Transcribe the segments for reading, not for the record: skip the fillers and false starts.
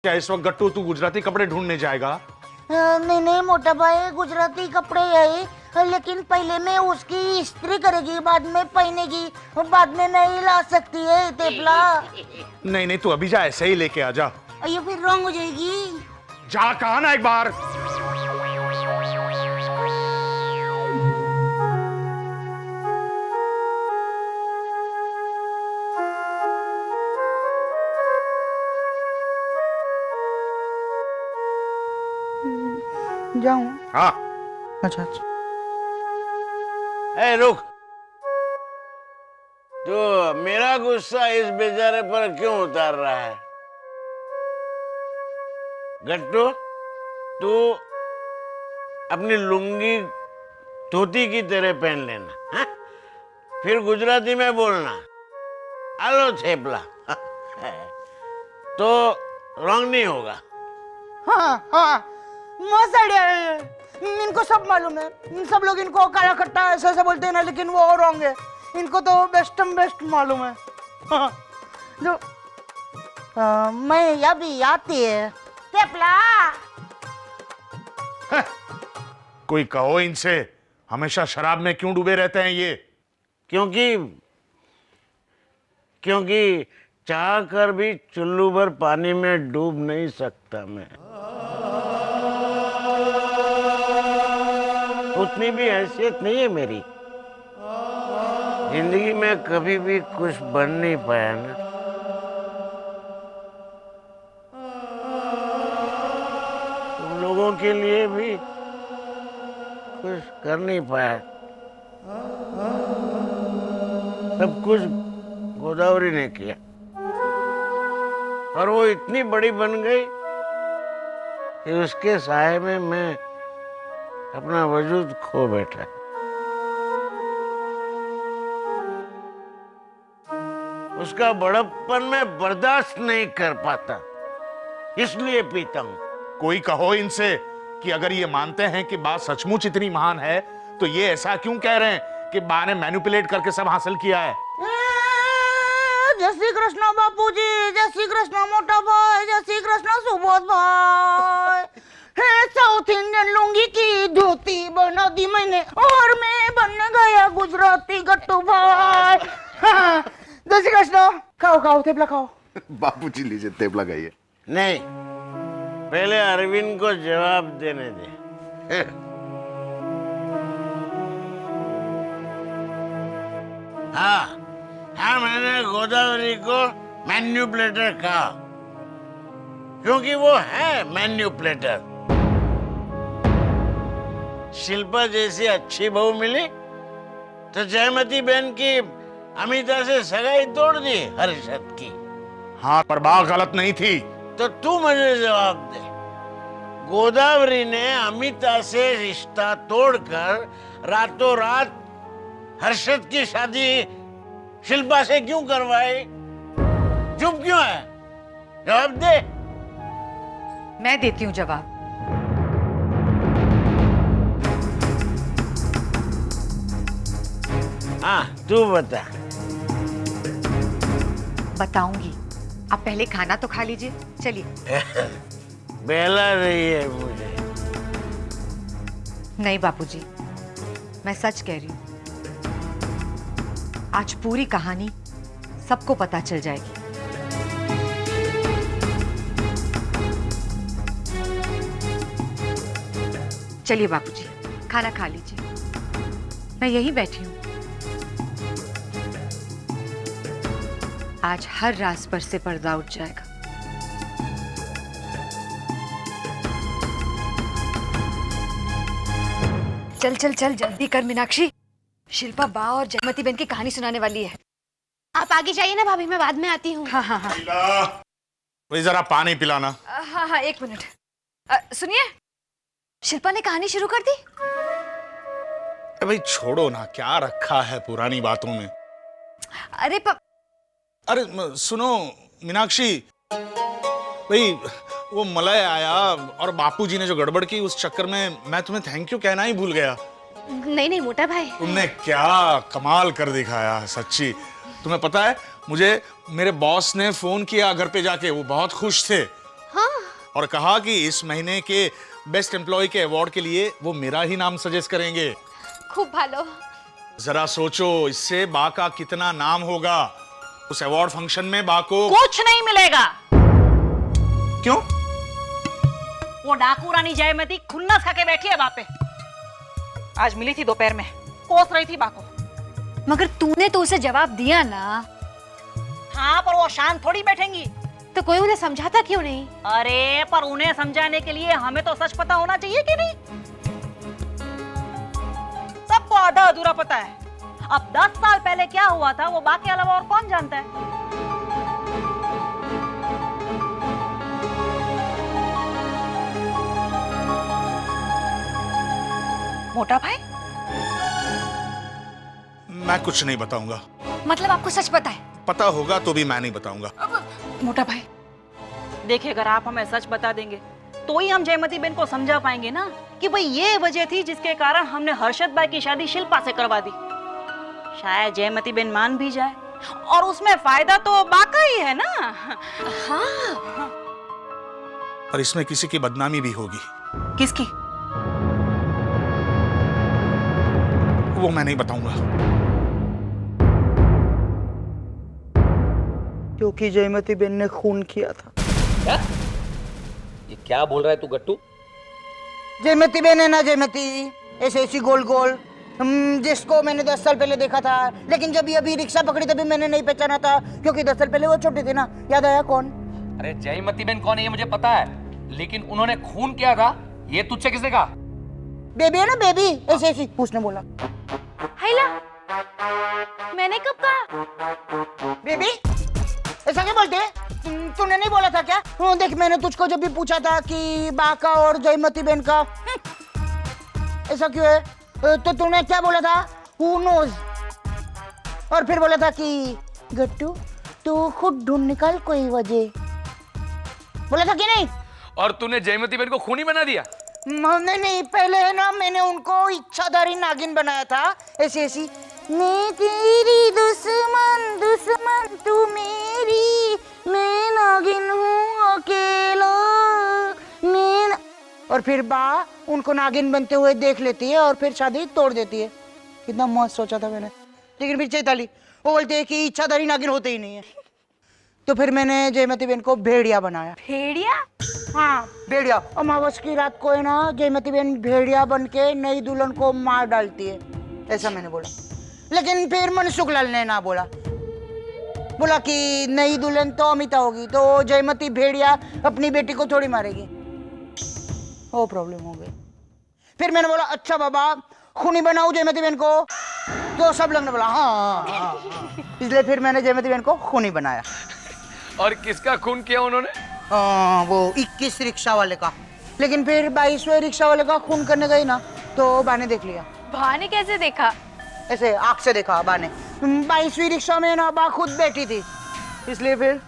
क्या इस वक्त गट्टू तू गुजराती कपड़े ढूंढने जाएगा? नहीं नहीं मोटा भाई, गुजराती कपड़े है, लेकिन पहले मैं उसकी इस्त्री करेगी, बाद में पहनेगी, बाद में नहीं ला सकती है तेपला। नहीं नहीं, तू अभी जा, ऐसे ही लेके आ जा। ये फिर रंग हो जाएगी। जा, कहा ना एक बार। जाऊं? हाँ। अच्छा अच्छा। ए रुक, तो मेरा गुस्सा इस बेचारे पर क्यों उतार रहा है? गट्टू, तू अपनी लुंगी धोती की तरह पहन लेना, हा? फिर गुजराती में बोलना, आलो थेपला। तो रंग नहीं होगा। हाँ हाँ, मस्त आइडिया है। इनको सब मालूम है, सब लोग इनको काला खट्टा ऐसा ऐसा बोलते हैं ना, लेकिन वो रॉन्ग है। इनको तो बेस्ट मालूम है। हाँ, जो मैं या भी आती है तेपला। कोई कहो इनसे, हमेशा शराब में क्यों डूबे रहते हैं ये? क्योंकि चाह कर भी चुल्लू भर पानी में डूब नहीं सकता मैं। उतनी भी हैसियत नहीं है मेरी। जिंदगी में कभी भी कुछ बन नहीं पाया ना। तुम लोगों के लिए भी कुछ कर नहीं पाया। सब कुछ गोदावरी ने किया, और वो इतनी बड़ी बन गई कि उसके साए में मैं अपना वजूद खो बैठा। उसका बड़प्पन मैं बर्दाश्त नहीं कर पाता, इसलिए पीता हूं। कोई कहो इनसे कि अगर ये मानते हैं कि बात सचमुच इतनी महान है, तो ये ऐसा क्यों कह रहे हैं कि बा ने मैनिपुलेट करके सब हासिल किया है? जय श्री कृष्ण बापू जी, जय श्री कृष्ण मोटा भाई, जय श्री कृष्ण सुबोध भाई। साउथ इंडियन लुंगी की धोती बना दी मैंने, और मैं बन गया गुजराती गट्टू भाई। जय श्री कृष्ण। खाओ थेपला खाओ। बापूजी लीजिए थेपला खाइए। नहीं, पहले अरविंद को जवाब देने दे। हाँ, मैंने गोदावरी को मैन्युपुलेटर कहा, क्योंकि वो है मैन्युपुलेटर। शिल्पा जैसी अच्छी बहू मिली तो जयमती बहन की अमिता से सगाई तोड़ दी हर्षद की। हाँ, पर बात गलत नहीं थी। तो तू मुझे जवाब दे, गोदावरी ने अमिता से रिश्ता तोड़कर रातों रात हर्षद की शादी शिल्पा से क्यों करवाई? चुप क्यों है? जवाब दे। मैं देती हूँ जवाब। हाँ, तू बता। बताऊंगी, आप पहले खाना तो खा लीजिए। चलिए। बेला रही है मुझे। नहीं बापूजी, मैं सच कह रही हूँ। आज पूरी कहानी सबको पता चल जाएगी। चलिए बापूजी, खाना खा लीजिए। मैं यहीं बैठी हूँ। आज हर राज पर से पर्दा उठ जाएगा। चल चल चल, जल्दी कर मीनाक्षी। शिल्पा बा और जयमती बहन की कहानी सुनाने वाली है। आप आगे जाइए ना भाभी, मैं बाद में आती हूँ। हाँ हाँ हाँ। भाई जरा पानी पिलाना। हाँ हाँ, एक मिनट। सुनिए, शिल्पा ने कहानी शुरू कर दी। भाई छोड़ो ना, क्या रखा है पुरानी बातों में। अरे सुनो मीनाक्षी, भाई वो मलय आया और बापूजी ने जो गड़बड़ की, उस चक्कर में मैं तुम्हें थैंक यू कहना ही भूल गया। नहीं मोटा भाई, तुमने क्या कमाल कर दिखाया सच्ची। तुम्हें पता है, मुझे मेरे बॉस ने फोन किया घर पे जाके, वो बहुत खुश थे। हाँ और कहा कि इस महीने के बेस्ट एम्प्लॉय के अवार्ड के लिए वो मेरा ही नाम सजेस्ट करेंगे। खूब भालो। जरा सोचो, इससे बा का कितना नाम होगा। उस अवार्ड फंक्शन में बा को कुछ नहीं मिलेगा। क्यों? वो डाकू रानी जयमती खुन्नस खा के बैठी है वहां पे। आज मिली थी दोपहर में, कोस रही थी बा को। मगर तूने तो उसे जवाब दिया ना। हाँ, पर वो शांत थोड़ी बैठेंगी। तो कोई उन्हें समझाता क्यों नहीं? अरे पर उन्हें समझाने के लिए हमें तो सच पता होना चाहिए कि नहीं? सबको आधा अधूरा पता है। अब 10 साल पहले क्या हुआ था वो बाकी अलावा और कौन जानता है? मोटा भाई, मैं कुछ नहीं बताऊंगा। मतलब आपको सच पता है? पता होगा तो भी मैं नहीं बताऊंगा। मोटा भाई देखिए, अगर आप हमें सच बता देंगे तो ही हम जयमती बेन को समझा पाएंगे ना कि भाई ये वजह थी जिसके कारण हमने हर्षद भाई की शादी शिल्पा से करवा दी। शायद जयमती बेन मान भी जाए और उसमें फायदा तो बाका ही है ना। हाँ। और इसमें किसी की बदनामी भी होगी। किसकी? वो मैं नहीं बताऊंगा। क्योंकि जयमती बेन ने खून किया था। क्या? ये क्या बोल रहा है तू गट्टू? जयमती बेन है ना, जयमती ऐसे ऐसी गोल गोल, जिसको मैंने 10 साल पहले देखा था, लेकिन जब ये अभी रिक्शा पकड़ी तभी मैंने नहीं पहचाना था, क्योंकि 10 साल पहले वो छोटी थी ना। याद आया कौन? अरे जयमती बेन कौन है ये मुझे पता है, लेकिन उन्होंने खून किया था ये तुझसे किसने कहा? बेबी है ना, बेबी ऐसे ऐसी उसने बोला। हैला, मैंने कब कहा? बेबी ऐसा क्या बोलते हैं? तूने नहीं बोला था क्या? देख, मैंने तुझको जब भी पूछा था कि बाका और जयमती बेन का ऐसा क्यों है, तो तूने क्या बोला था? Who knows? और फिर बोला था कि गट्टू तू खुद ढूंढ निकाल कोई वजह। बोला था कि नहीं? और तूने जयमती बेन को खूनी बना दिया? नहीं, पहले है ना, मैंने उनको इच्छाधारी नागिन बनाया था ऐसी ऐसी। मैं तेरी दुश्मन दुश्मन तू मेरी, मैं नागिन हूँ अकेला मैं और फिर बा उनको नागिन बनते हुए देख लेती है और फिर शादी तोड़ देती है। कितना मस्त सोचा था मैंने, लेकिन फिर चैताली वो बोलते हैं कि इच्छाधारी नागिन होते ही नहीं है। तो फिर मैंने जयमती बेन को भेड़िया बनाया। भेड़िया? हाँ, भेड़िया। अमावस की रात को है ना, जयमती बेन भेड़िया बन के नई दुल्हन को मार डालती है, ऐसा मैंने बोला। लेकिन फिर मनसुख लाल ने ना बोला कि नई दुल्हन तो अमिता होगी, तो जयमती भेड़िया अपनी बेटी को थोड़ी मारेगी। वो प्रॉब्लम हो गई। फिर मैंने बोला अच्छा बाबा खूनी बनाऊं जयमती बेन को, तो सब लोग ने बोला हाँ। इसलिए फिर मैंने जयमती बेन को खूनी बनाया। और किसका खून किया उन्होंने? वो 21 रिक्शा वाले का। लेकिन फिर 22वें रिक्शा वाले का खून करने गई ना, तो बा ने देख लिया। भा ने कैसे देखा? ऐसे आंख से देखा बा ने। 22वीं रिक्शा में ना बा खुद बैठी थी, इसलिए फिर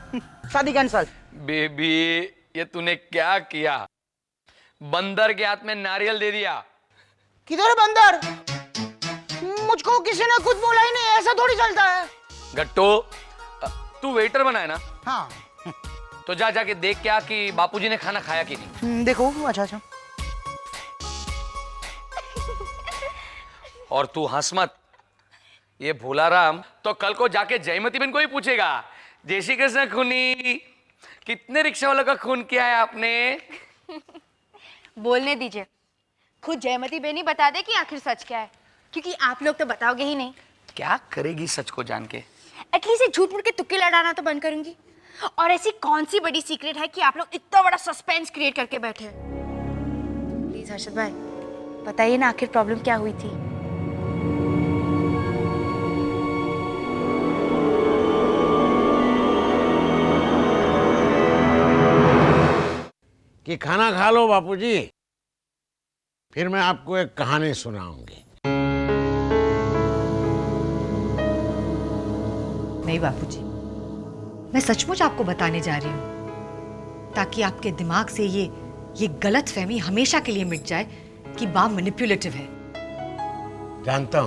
शादी कैंसल। बेबी ये तूने क्या किया? बंदर के हाथ में नारियल दे दिया। किधर बंदर? मुझको किसी ने कुछ बोला ही नहीं, ऐसा थोड़ी चलता है। गट्टू तू वेटर बना है ना? हाँ। तो जा जाके देख क्या कि बापूजी ने खाना खाया कि नहीं। देखो। अच्छा। और तू हंस मत, ये भोलाराम तो कल को जाके जयमती बेन को ही पूछेगा, जय श्री कृष्ण खूनी, कितने रिक्शा वालों का खून किया है आपने? बोलने दीजिए, खुद जयमती बेन ही बता दे कि आखिर सच क्या है, क्योंकि आप लोग तो बताओगे ही नहीं। क्या करेगी सच को जान के? एटलीस्ट झूठ मूठ के तुक्के लड़ाना तो बंद करूंगी। और ऐसी कौन सी बड़ी सीक्रेट है कि आप लोग इतना बड़ा सस्पेंस क्रिएट करके बैठे हैं? प्लीज हर्षद भाई बताइए ना, आखिर प्रॉब्लम क्या हुई थी? कि खाना खा लो बापूजी, फिर मैं आपको एक कहानी सुनाऊंगी। नहीं बापूजी, मैं सचमुच आपको बताने जा रही हूँ, ताकि आपके दिमाग से ये गलत फहमी हमेशा के लिए मिट जाए कि बा मैनिपुलेटिव है। जानता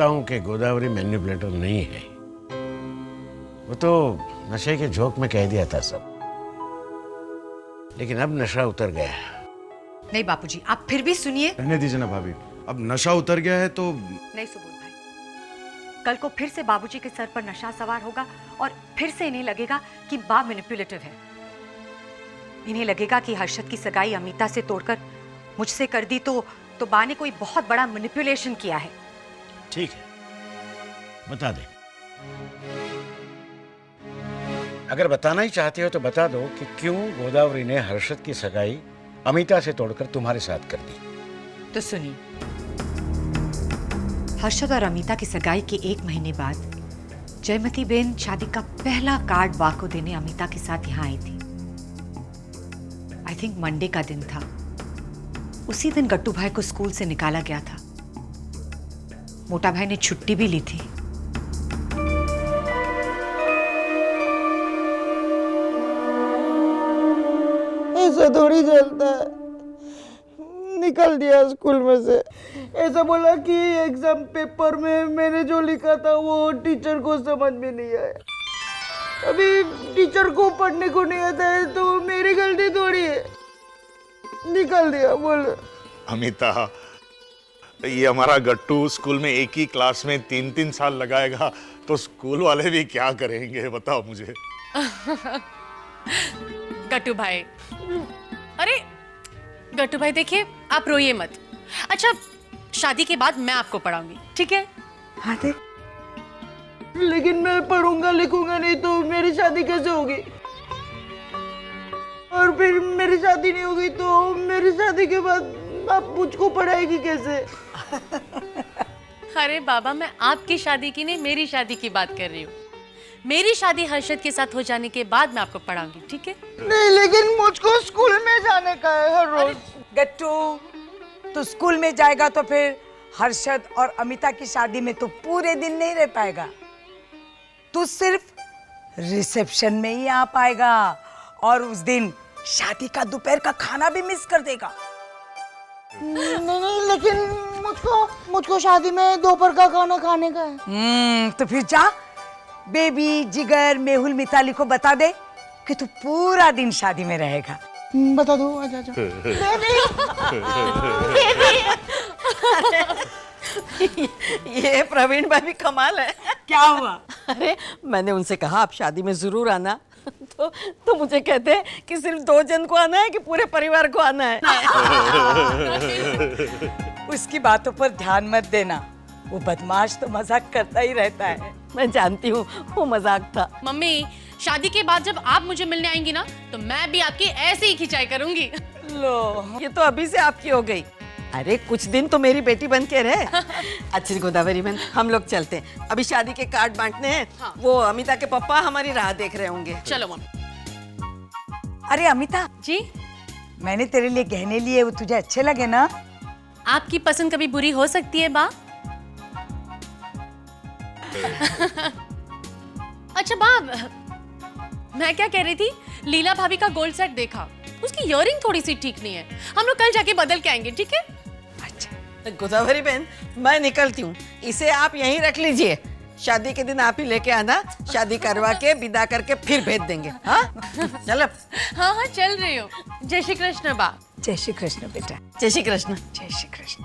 हूँ कि गोदावरी मैनिपुलेटर नहीं है, वो तो नशे के झोंक में कह दिया था सब। लेकिन अब नशा उतर गया है। नहीं बापूजी, आप फिर भी सुनिए। रहने दीजिए ना भाभी, अब नशा उतर गया है तो। नहीं सुबोध भाई, कल को फिर से बाबूजी के सर पर नशा सवार होगा और फिर से इन्हें लगेगा कि बा मैनिपुलेटिव है। इन्हें लगेगा कि हर्षद की सगाई अमिता से तोड़कर मुझसे कर दी तो बा ने कोई बहुत बड़ा मैनिपुलेशन किया है। ठीक है, बता दे। अगर बताना ही चाहते हो तो बता दो कि क्यों गोदावरी ने हर्षद की सगाई अमिता से तोड़कर तुम्हारे साथ कर दी। तो सुनिए, हर्षद और अमिता की सगाई के 1 महीने बाद जयमती बेन शादी का पहला कार्ड बा को देने अमिता के साथ यहाँ आई थी। आई थिंक मंडे का दिन था। उसी दिन गट्टू भाई को स्कूल से निकाला गया था। मोटा भाई ने छुट्टी भी ली थी। ऐसा थोड़ी चलता है। निकल दिया स्कूल में से। ऐसा बोला कि एग्जाम पेपर में मैंने जो लिखा था वो टीचर को समझ में नहीं आया। अभी टीचर को पढ़ने को नहीं आता है तो मेरी गलती थोड़ी है। निकल दिया। बोलो अमिता, ये हमारा गट्टू स्कूल में एक ही क्लास में 3-3 साल लगाएगा तो स्कूल वाले भी क्या करेंगे बताओ मुझे। गट्टू भाई, अरे गट्टू भाई देखिए, आप रोइए मत। अच्छा, शादी के बाद मैं आपको पढ़ाऊंगी, ठीक है? हाँ देख, लेकिन मैं पढ़ूंगा लिखूंगा नहीं तो मेरी शादी कैसे होगी? और फिर मेरी शादी नहीं होगी तो मेरी शादी के बाद आप मुझको पढ़ाएगी कैसे? अरे बाबा, मैं आपकी शादी की नहीं, मेरी शादी की बात कर रही हूँ। मेरी शादी हर्षद के साथ हो जाने के बाद मैं आपको पढ़ाऊंगी, ठीक है? नहीं, लेकिन मुझको स्कूल में जाने का है हर रोज। गट्टू, तो स्कूल में जाएगा तो फिर हर्षद और अमिता की शादी में तो पूरे दिन नहीं रह पाएगा। तू सिर्फ रिसेप्शन में ही आ पाएगा और उस दिन शादी का दोपहर का खाना भी मिस कर देगा। नहीं, लेकिन मुझको शादी में दोपहर का खाना खाने का है। तो फिर जा बेबी, जिगर, मेहुल, मिताली को बता दे कि तू पूरा दिन शादी में रहेगा। बता दो। आजा आजा। ये प्रवीण भाई भी कमाल है। क्या हुआ? अरे मैंने उनसे कहा आप शादी में जरूर आना, तो मुझे कहते हैं कि सिर्फ 2 जन को आना है कि पूरे परिवार को आना है। उसकी बातों पर ध्यान मत देना, वो बदमाश तो मजाक करता ही रहता है। मैं जानती हूँ वो मजाक था। मम्मी, शादी के बाद जब आप मुझे मिलने आएंगी ना तो मैं भी आपकी ऐसे ही खिंचाई करूंगी। लो, ये तो अभी से आपकी हो गई। अरे कुछ दिन तो मेरी बेटी बन के रहे। अच्छी गोदावरी बहन, हम लोग चलते हैं, अभी शादी के कार्ड बांटने हैं। हाँ। वो अमिता के पापा हमारी राह देख रहे होंगे। चलो मम्मी। अरे अमिता जी, मैंने तेरे लिए गहने लिए, वो तुझे अच्छे लगे ना? आपकी पसंद कभी बुरी हो सकती है बा? अच्छा बा, मैं क्या कह रही थी, लीला भाभी का गोल्ड सेट देखा, उसकी इयररिंग थोड़ी सी ठीक नहीं है। हम लोग कल जाके बदल के आएंगे, ठीक है? अच्छा गोदावरी बहन, मैं निकलती हूँ, इसे आप यहीं रख लीजिए। शादी के दिन आप ही लेके आना, शादी करवा के विदा करके फिर भेज देंगे। हाँ चलो। हाँ हाँ, चल रही हो। जय श्री कृष्ण बा। जय श्री कृष्ण बेटा। जय श्री कृष्ण। जय श्री कृष्ण।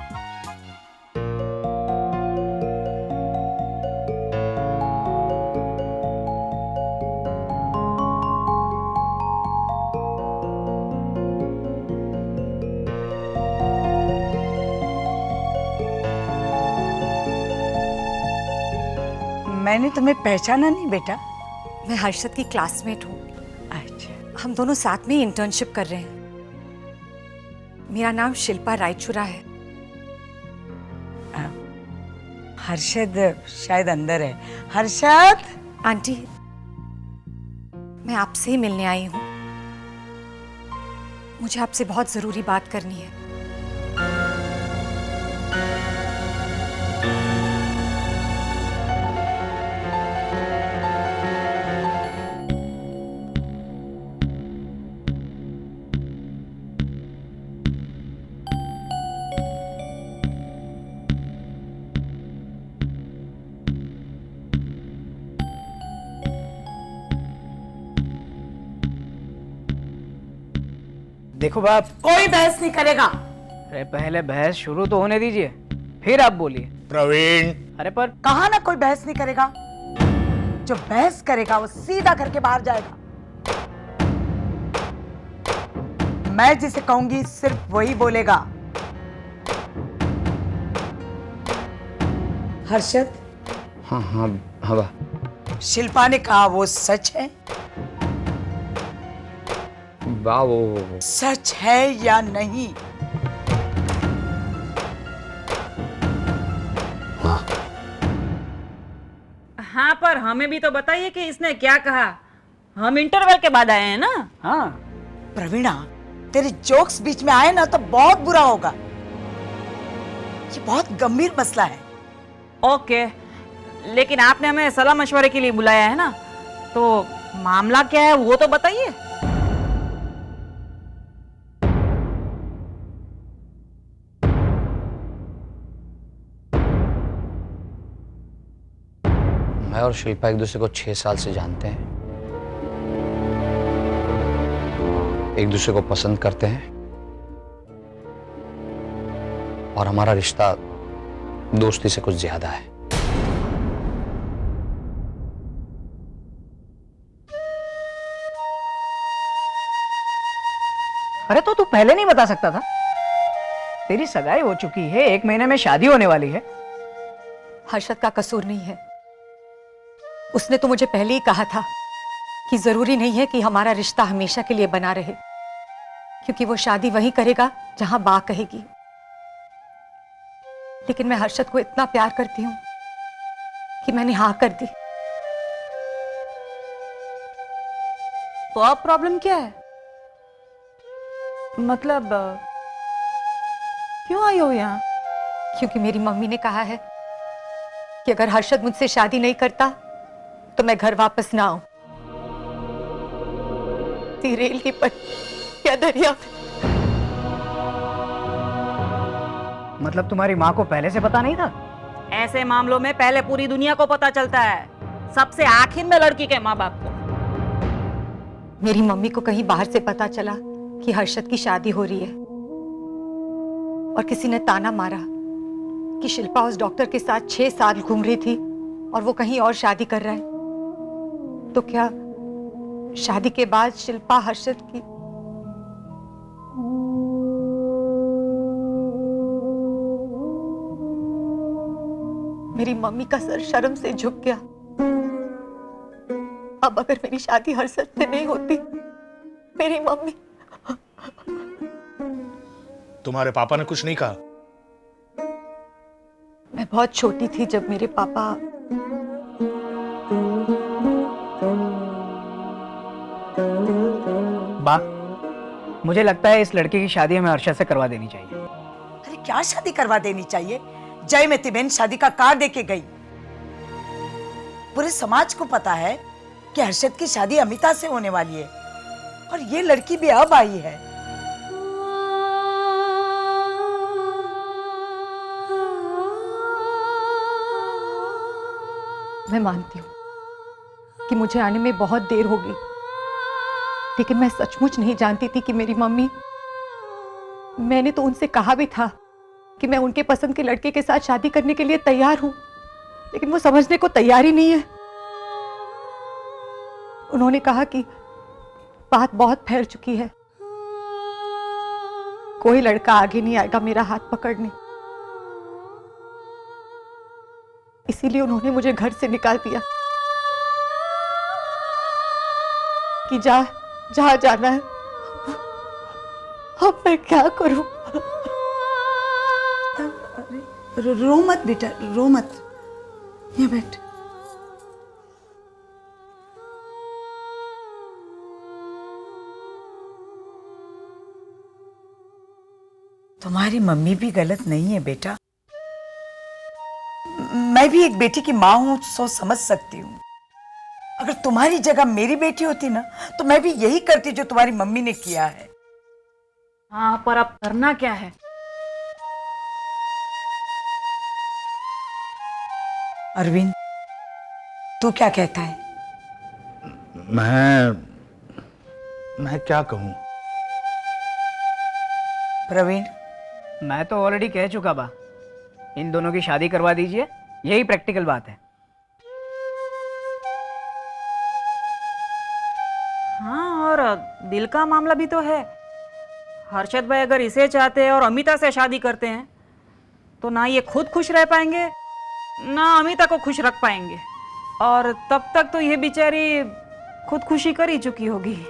मैंने तुम्हें पहचाना नहीं बेटा। मैं हर्षद की क्लासमेट हूँ। अच्छा, हम दोनों साथ में ही इंटर्नशिप कर रहे हैं। मेरा नाम शिल्पा रायचुरा है। हर्षद शायद अंदर है। हर्षद, आंटी, मैं आपसे ही मिलने आई हूँ। मुझे आपसे बहुत जरूरी बात करनी है। देखो बाप, कोई बहस नहीं करेगा। अरे पहले बहस शुरू तो होने दीजिए, फिर आप बोलिए। प्रवीण, अरे पर कहा ना कोई बहस नहीं करेगा। जो बहस करेगा वो सीधा करके बाहर जाएगा। मैं जिसे कहूंगी सिर्फ वही बोलेगा। हर्षद, हाँ हाँ हाँ, शिल्पा ने कहा वो सच है? वाह वो सच है या नहीं? हाँ, पर हमें भी तो बताइए कि इसने क्या कहा। हम इंटरवल के बाद आए हैं ना। हाँ, प्रवीणा, तेरे जोक्स बीच में आए ना तो बहुत बुरा होगा। ये बहुत गंभीर मसला है। ओके, लेकिन आपने हमें सलाह मशवरे के लिए बुलाया है ना, तो मामला क्या है वो तो बताइए। मैं और शिल्पा एक दूसरे को 6 साल से जानते हैं, एक दूसरे को पसंद करते हैं और हमारा रिश्ता दोस्ती से कुछ ज्यादा है। अरे तो तू पहले नहीं बता सकता था? तेरी सगाई हो चुकी है, 1 महीने में शादी होने वाली है। हर्षद का कसूर नहीं है। उसने तो मुझे पहले ही कहा था कि जरूरी नहीं है कि हमारा रिश्ता हमेशा के लिए बना रहे, क्योंकि वो शादी वहीं करेगा जहां बा कहेगी। लेकिन मैं हर्षद को इतना प्यार करती हूं कि मैंने हाँ कर दी। तो अब प्रॉब्लम क्या है? मतलब क्यों आई हो यहाँ? क्योंकि मेरी मम्मी ने कहा है कि अगर हर्षद मुझसे शादी नहीं करता तो मैं घर वापस ना आऊं। रेल की पटरी या दरिया में। मतलब तुम्हारी माँ को पहले से पता नहीं था? ऐसे मामलों में पहले पूरी दुनिया को पता चलता है, सबसे आखिर में लड़की के माँ बाप को। मेरी मम्मी को कहीं बाहर से पता चला कि हर्षद की शादी हो रही है और किसी ने ताना मारा कि शिल्पा उस डॉक्टर के साथ 6 साल घूम रही थी और वो कहीं और शादी कर रहा है। तो क्या शादी के बाद शिल्पा हर्षद की मेरी मम्मी का सर शर्म से झुक गया। अब अगर मेरी शादी हर्षद से नहीं होती, मेरी मम्मी। तुम्हारे पापा ने कुछ नहीं कहा? मैं बहुत छोटी थी जब मेरे पापा मुझे लगता है इस लड़के की शादी हमें हर्षद से करवा देनी चाहिए। अरे क्या शादी करवा देनी चाहिए? जयमती बहन शादी का कार्ड देके गई। पूरे समाज को पता है कि हर्षद की शादी अमिता से होने वाली है और ये लड़की भी अब आई है। मैं मानती हूँ कि मुझे आने में बहुत देर होगी, लेकिन मैं सचमुच नहीं जानती थी कि मेरी मम्मी। मैंने तो उनसे कहा भी था कि मैं उनके पसंद के लड़के के साथ शादी करने के लिए तैयार हूं, लेकिन वो समझने को तैयार ही नहीं है। उन्होंने कहा कि बात बहुत फैल चुकी है, कोई लड़का आगे नहीं आएगा मेरा हाथ पकड़ने। इसीलिए उन्होंने मुझे घर से निकाल दिया कि जहां जाना है। अब मैं क्या करूं? रो मत बेटा, रो मत। ये बैठ। तुम्हारी मम्मी भी गलत नहीं है बेटा। मैं भी एक बेटी की माँ हूं, सोच समझ सकती हूँ। अगर तुम्हारी जगह मेरी बेटी होती ना तो मैं भी यही करती जो तुम्हारी मम्मी ने किया है। हाँ, पर अब करना क्या है? अरविंद, तू क्या कहता है? मैं क्या कहूं? प्रवीण, मैं तो ऑलरेडी कह चुका बा, इन दोनों की शादी करवा दीजिए, यही प्रैक्टिकल बात है। हाँ, और दिल का मामला भी तो है। हर्षद भाई अगर इसे चाहते हैं और अमिता से शादी करते हैं तो ना ये खुद खुश रह पाएंगे ना अमिता को खुश रख पाएंगे, और तब तक तो ये बेचारी खुदकुशी कर ही चुकी होगी।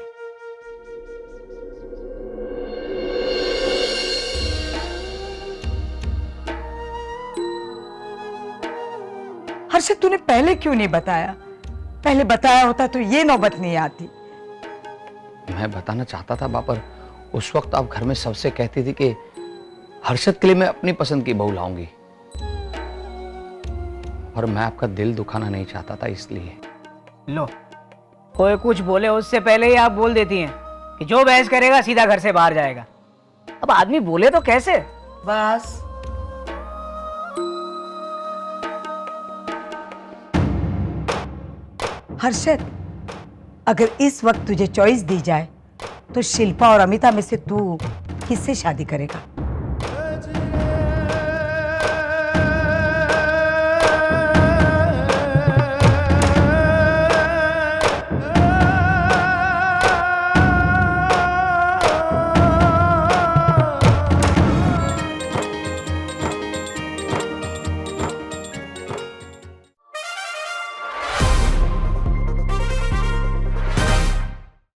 हर्षद तूने पहले क्यों नहीं बताया? पहले बताया होता तो ये नौबत नहीं आती। मैं बताना चाहता था बापर, उस वक्त आप घर में सबसे कहती थी कि हर्षद के लिए मैं अपनी पसंद की बहू लाऊंगी, और मैं आपका दिल दुखाना नहीं चाहता था, इसलिए। लो, कोई कुछ बोले उससे पहले ही आप बोल देती हैं कि जो बहस करेगा सीधा घर से बाहर जाएगा। अब आदमी बोले तो कैसे? बस हर्षद, अगर इस वक्त तुझे चॉइस दी जाए तो शिल्पा और अमिता में से तू किससे शादी करेगा?